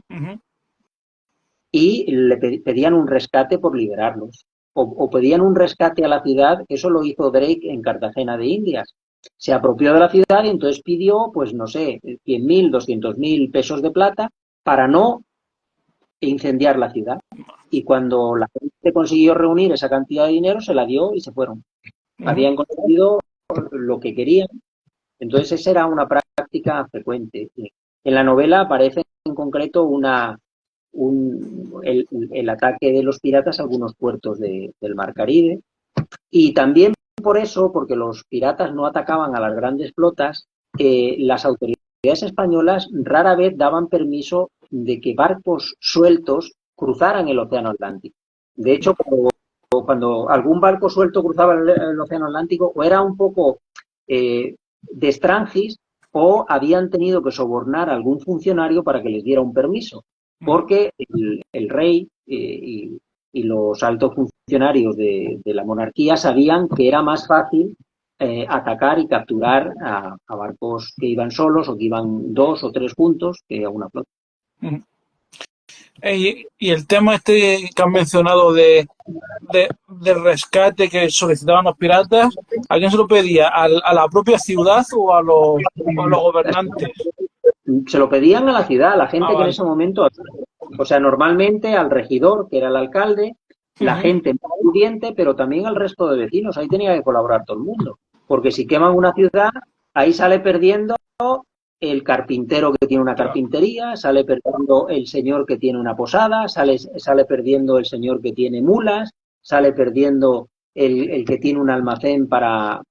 y le pedían un rescate por liberarlos. O pedían un rescate a la ciudad. Eso lo hizo Drake en Cartagena de Indias. Se apropió de la ciudad y entonces pidió, pues no sé, 100.000, 200.000 pesos de plata para no incendiar la ciudad. Y cuando la gente consiguió reunir esa cantidad de dinero, se la dio y se fueron. habían conseguido lo que querían. Entonces esa era una práctica frecuente. En la novela aparece en concreto el ataque de los piratas a algunos puertos del Mar Caribe, y también por eso, porque los piratas no atacaban a las grandes flotas, las autoridades españolas rara vez daban permiso de que barcos sueltos cruzaran el Océano Atlántico. De hecho, cuando algún barco suelto cruzaba el Océano Atlántico, o era un poco de extranjis, o habían tenido que sobornar a algún funcionario para que les diera un permiso, porque el rey y los altos funcionarios de la monarquía sabían que era más fácil atacar y capturar a barcos que iban solos o que iban 2 o 3 juntos que a una flota. Y el tema este que han mencionado del rescate que solicitaban los piratas, ¿a quién se lo pedía? ¿A la propia ciudad o a los gobernantes? Se lo pedían a la ciudad, a la gente que vale. en ese momento, o sea, normalmente al regidor, que era el alcalde, la gente más pudiente, pero también al resto de vecinos. Ahí tenía que colaborar todo el mundo. Porque si queman una ciudad, ahí sale perdiendo el carpintero que tiene una carpintería, sale perdiendo el señor que tiene una posada, sale perdiendo el señor que tiene mulas, sale perdiendo el que tiene un almacén para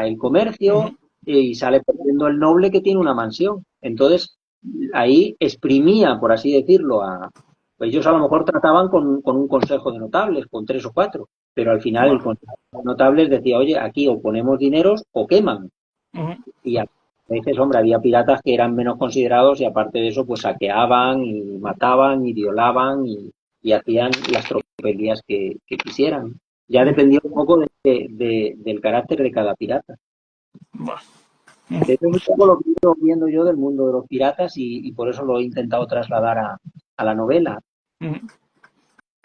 el comercio, y sale perdiendo el noble que tiene una mansión. Entonces, ahí exprimía, por así decirlo, pues ellos a lo mejor trataban con un consejo de notables, con 3 o 4, pero al final el consejo de notables decía, oye, aquí o ponemos dineros o queman. Y a veces, hombre, había piratas que eran menos considerados y aparte de eso, pues saqueaban y mataban y violaban y hacían las tropelías que quisieran. Ya dependía un poco del carácter de cada pirata. Eso es un poco lo que estoy viendo yo del mundo de los piratas y por eso lo he intentado trasladar a la novela.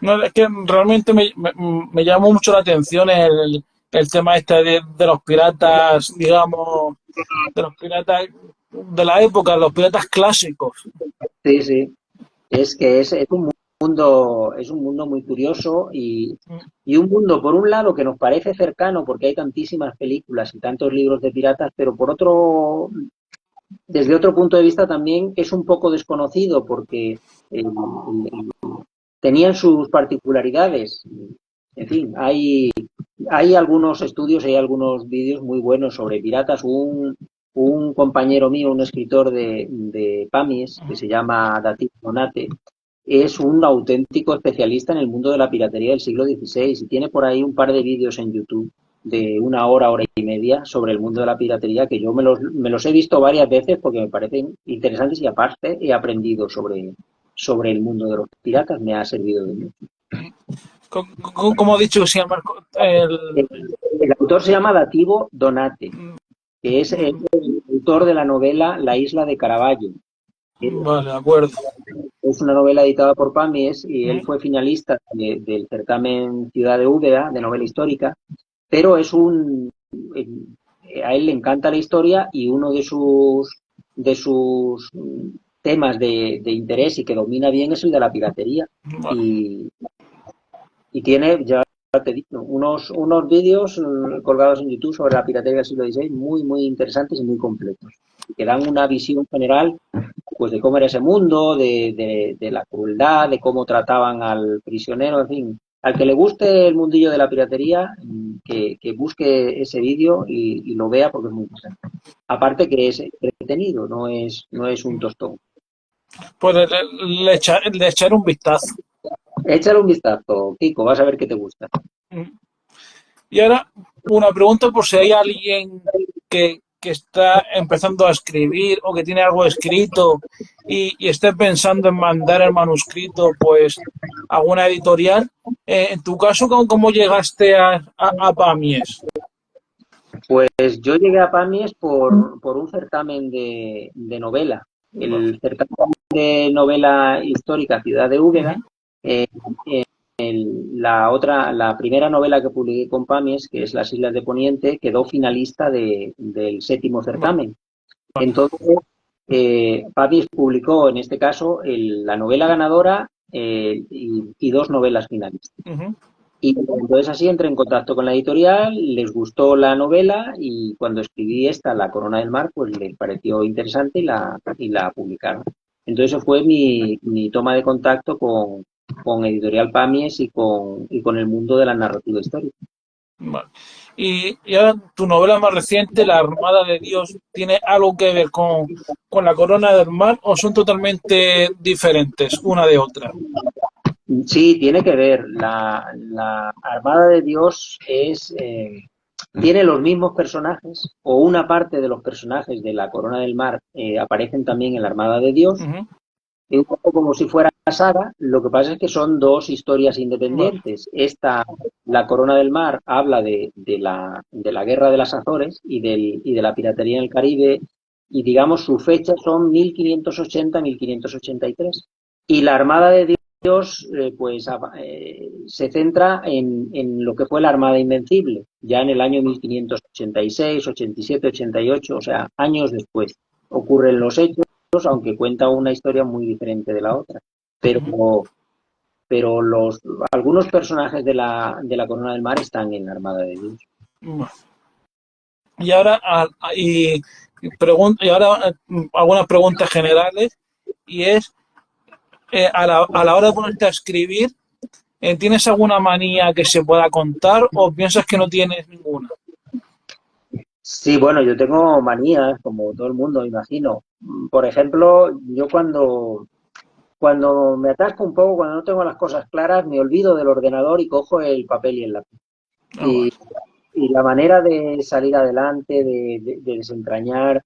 No, es que realmente me llamó mucho la atención el tema este de los piratas, digamos, de los piratas de la época, los piratas clásicos. Sí, sí. Es que es un mundo muy curioso y un mundo, por un lado, que nos parece cercano porque hay tantísimas películas y tantos libros de piratas, pero por otro, desde otro punto de vista también es un poco desconocido porque tenían sus particularidades. En fin, hay algunos estudios, hay algunos vídeos muy buenos sobre piratas. Un compañero mío, un escritor de Pamies, que se llama David Donate, es un auténtico especialista en el mundo de la piratería del siglo XVI y tiene por ahí un par de vídeos en YouTube de 1 hora, hora y media sobre el mundo de la piratería que yo me los he visto varias veces porque me parecen interesantes y aparte he aprendido sobre el mundo de los piratas, me ha servido de mucho. ¿Cómo ha dicho que se llama El autor se llama Dativo Donate, que es el autor de la novela La isla de Caravaggio. Vale, de acuerdo. Es una novela editada por Pamies y él fue finalista del certamen Ciudad de Úbeda de novela histórica, pero a él le encanta la historia y uno de sus temas de interés y que domina bien es el de la piratería. Vale. Y tiene, ya te digo, unos vídeos colgados en YouTube sobre la piratería del siglo XVI muy, muy interesantes y muy completos, que dan una visión general pues de cómo era ese mundo, de la crueldad, de cómo trataban al prisionero, en fin. Al que le guste el mundillo de la piratería, que busque ese vídeo y lo vea porque es muy interesante. Aparte que es entretenido, no es un tostón. Pues le echaré un vistazo. Échale un vistazo, Kiko, vas a ver qué te gusta. Y ahora una pregunta por si hay alguien que está empezando a escribir o que tiene algo escrito y esté pensando en mandar el manuscrito pues a una editorial. En tu caso, ¿cómo llegaste a Pamies? Pues yo llegué a Pamies por un certamen de novela. El certamen de novela histórica Ciudad de Úbeda. La primera novela que publiqué con Pamies, que es Las Islas de Poniente, quedó finalista del 7º certamen. Entonces, Pamies publicó, en este caso, la novela ganadora y 2 novelas finalistas. Y entonces así entré en contacto con la editorial, les gustó la novela y cuando escribí esta, La Corona del Mar, pues les pareció interesante y la publicaron. Entonces eso fue mi toma de contacto con Editorial Pamies y con el mundo de la narrativa histórica. Vale. Y ahora tu novela más reciente, La Armada de Dios, ¿tiene algo que ver con la Corona del Mar o son totalmente diferentes una de otra? Sí, tiene que ver. La Armada de Dios tiene los mismos personajes, o una parte de los personajes de la Corona del Mar aparecen también en la Armada de Dios. Ujú. Es un poco como si fuera una saga, lo que pasa es que son dos historias Vale. independientes. Esta, La Corona del Mar, habla de la guerra de las Azores y de la piratería en el Caribe, y digamos su fecha son 1580-1583. Y la Armada de Dios se centra en lo que fue la Armada Invencible, ya en el año 1586, 87, 88, o sea, años después. Ocurren los hechos, aunque cuenta una historia muy diferente de la otra. Ujú. Pero, pero algunos personajes de la Corona del Mar están en la Armada de Dios. Vale. Y ahora, y ahora algunas preguntas generales, y es, a la hora de ponerte a escribir, ¿tienes alguna manía que se pueda contar o piensas que no tienes ninguna? Sí, bueno, yo tengo manías, como todo el mundo, me imagino. Por ejemplo, yo cuando me atasco un poco, cuando no tengo las cosas claras, me olvido del ordenador y cojo el papel y el lápiz. Ah, vale. Y la manera de salir adelante, de desentrañar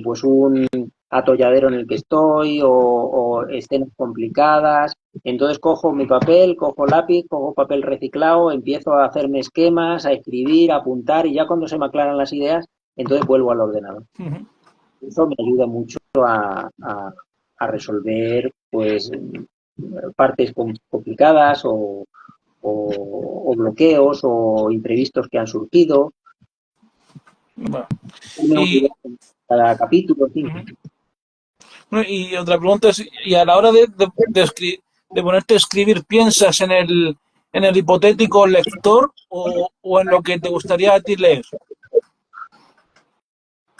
pues un atolladero en el que estoy o escenas complicadas. Entonces cojo mi papel, cojo lápiz, cojo papel reciclado, empiezo a hacerme esquemas, a escribir, a apuntar y ya cuando se me aclaran las ideas, entonces vuelvo al ordenador. Ujú. Eso me ayuda mucho a resolver pues partes complicadas o bloqueos o imprevistos que han surgido. Vale. Una Y, unidad en cada capítulo, en fin. ujú. Bueno, y otra pregunta es, y a la hora de ponerte a escribir, ¿piensas en el hipotético lector o en lo que te gustaría a ti leer?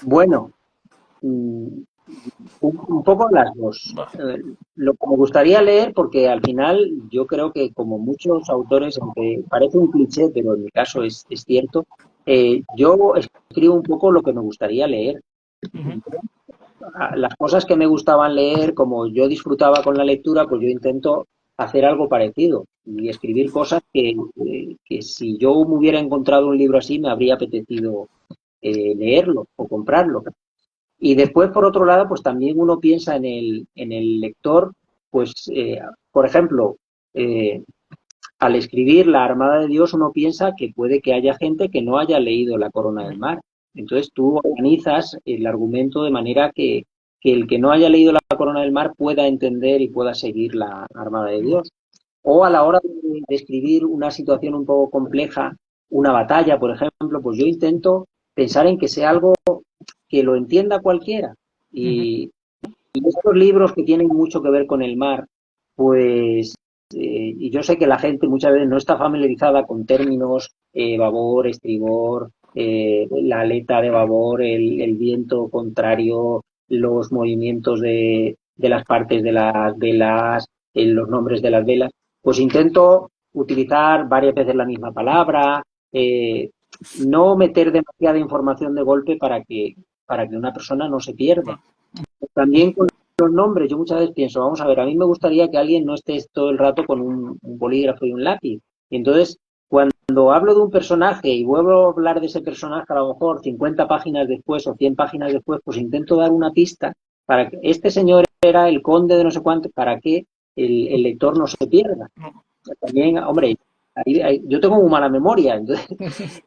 Bueno, un poco las dos. Vale. Lo que me gustaría leer, porque al final yo creo que como muchos autores, aunque parece un cliché, pero en mi caso es cierto, yo escribo un poco lo que me gustaría leer. Ujú. Las cosas que me gustaban leer, como yo disfrutaba con la lectura, pues yo intento hacer algo parecido y escribir cosas que si yo me hubiera encontrado un libro así me habría apetecido leerlo o comprarlo. Y después, por otro lado, pues también uno piensa en el lector, pues, por ejemplo, eh, al escribir La Armada de Dios, uno piensa que puede que haya gente que no haya leído La Corona del Mar. Entonces tú organizas el argumento de manera que el que no haya leído La Corona del Mar pueda entender y pueda seguir La Armada de Vale. Dios. O a la hora de escribir una situación un poco compleja, una batalla, por ejemplo, pues yo intento pensar en que sea algo que lo entienda cualquiera. Ujú. Y estos libros que tienen mucho que ver con el mar, pues, y yo sé que la gente muchas veces no está familiarizada con términos babor, estribor, la aleta de babor, el viento contrario, los movimientos de las partes de las velas, los nombres de las velas, pues intento utilizar varias veces la misma palabra, no meter demasiada información de golpe para que una persona no se pierda. Vale. También con los nombres, yo muchas veces pienso, vamos a ver, a mí me gustaría que alguien no esté todo el rato con un bolígrafo y un lápiz. Y entonces, cuando hablo de un personaje y vuelvo a hablar de ese personaje, a lo mejor 50 páginas después o 100 páginas después, pues intento dar una pista para que este señor era el conde de no sé cuánto, para que el lector no se pierda. No. También, hombre, yo tengo muy mala memoria,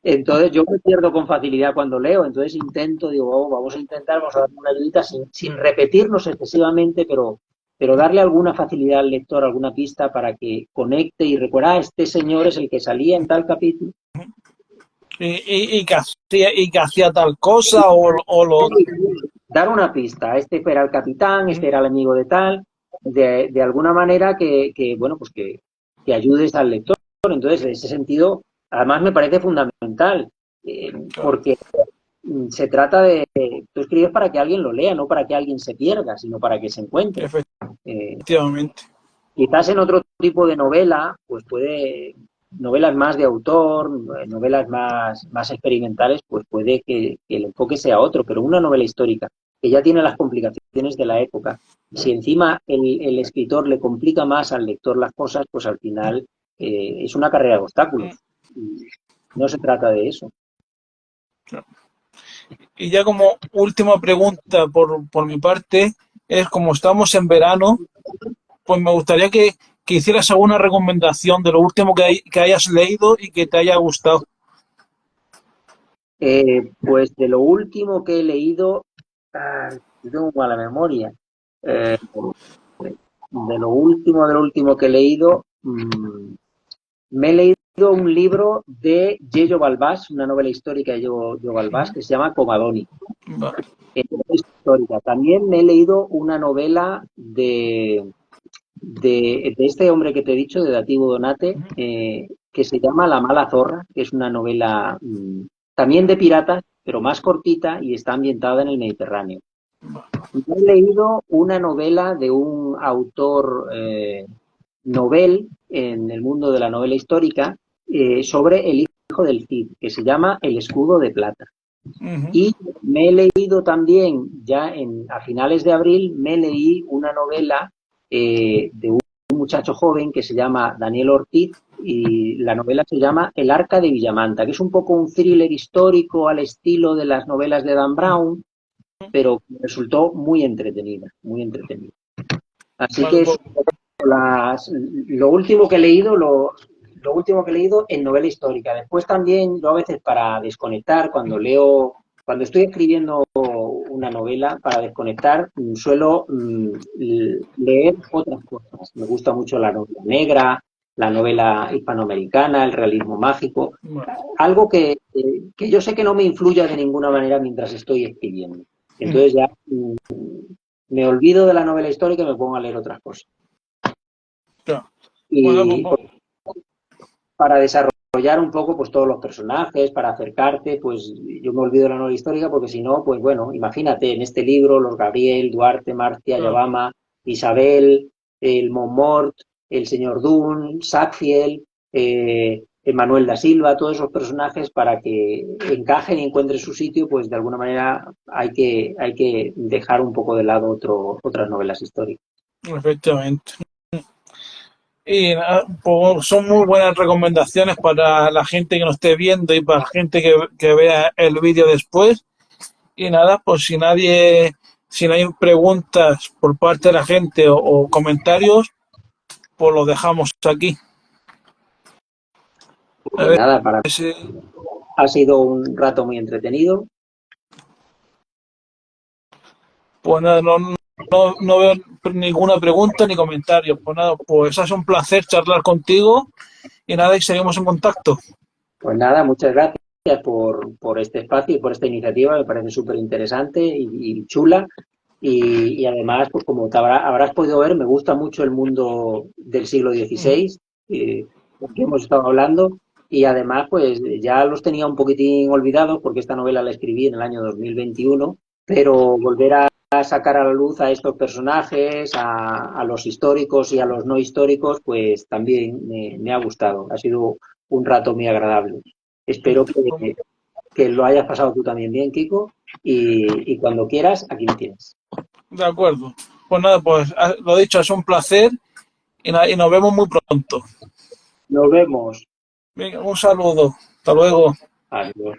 entonces yo me pierdo con facilidad cuando leo, entonces intento, digo, oh, vamos a intentar, vamos a darle una ayudita sin repetirnos excesivamente, pero darle alguna facilidad al lector, alguna pista para que conecte y recuerda, este señor es el que salía en tal capítulo. Y que hacía tal cosa o lo otro. Dar una pista, este era el capitán, Ujú. este era el amigo de tal, de alguna manera bueno, pues que ayudes al lector. Entonces, en ese sentido, además me parece fundamental, porque se trata de, tú escribes para que alguien lo lea, no para que alguien se pierda, sino para que se encuentre. Efectivamente. Quizás en otro tipo de novela, pues novelas más de autor, novelas más experimentales, pues puede que el enfoque sea otro, pero una novela histórica que ya tiene las complicaciones de la época, si encima el escritor le complica más al lector las cosas, pues al final es una carrera de obstáculos. Y no se trata de eso. Y ya como última pregunta por mi parte, es como estamos en verano, pues me gustaría que hicieras alguna recomendación de lo último que hayas leído y que te haya gustado. Pues de lo último que he leído, tengo mala memoria. De lo último que he leído, me he leído un libro de Yeyo Balbás, una novela histórica de Yeyo Balbás, que se llama Comadoni. Histórica. También me he leído una novela de este hombre que te he dicho, de Dativo Donate, que se llama La mala zorra, que es una novela también de piratas, pero más cortita y está ambientada en el Mediterráneo. He leído una novela de un autor novel en el mundo de la novela histórica sobre el hijo del Cid, que se llama El escudo de plata. Y me he leído también, ya a finales de abril, me leí una novela de un muchacho joven que se llama Daniel Ortiz, y la novela se llama El arca de Villamanta, que es un poco un thriller histórico al estilo de las novelas de Dan Brown, pero me resultó muy entretenida, muy entretenida. Así que es lo último que he leído, lo último que he leído en novela histórica. Después también, yo a veces para desconectar, cuando estoy escribiendo una novela, para desconectar, suelo leer otras cosas. Me gusta mucho la novela negra, la novela hispanoamericana, el realismo mágico, algo que yo sé que no me influya de ninguna manera mientras estoy escribiendo. Entonces ya me olvido de la novela histórica y me pongo a leer otras cosas. Y para desarrollar un poco pues todos los personajes, para acercarte, pues yo me olvido de la novela histórica porque si no, pues bueno, imagínate en este libro los Gabriel, Duarte, Marcia, Yabama, Isabel, el Montmort, el señor Dunn, Sackfield, Manuel da Silva, todos esos personajes para que encajen y encuentren su sitio, pues de alguna manera hay que dejar un poco de lado otras novelas históricas. Efectivamente. Y pues son muy buenas recomendaciones para la gente que nos esté viendo y para la gente que vea el vídeo después. Y nada, pues si no hay preguntas por parte de la gente o comentarios, pues lo dejamos aquí. Pues nada, para mí ha sido un rato muy entretenido. Pues nada, no veo ninguna pregunta ni comentario. Pues nada, pues ha sido un placer charlar contigo y nada, y seguimos en contacto. Pues nada, muchas gracias por este espacio y por esta iniciativa, me parece súper interesante y chula. Y además, pues como te habrás podido ver, me gusta mucho el mundo del siglo XVI, porque hemos estado hablando, y además, pues ya los tenía un poquitín olvidados, porque esta novela la escribí en el año 2021, pero volver a sacar a la luz a estos personajes, a los históricos y a los no históricos, pues también me ha gustado. Ha sido un rato muy agradable. Espero que lo hayas pasado tú también bien, Kiko, y cuando quieras, aquí me tienes. De acuerdo. Pues nada, pues lo dicho, es un placer y nos vemos muy pronto. Nos vemos. Venga, un saludo. Hasta luego. Adiós.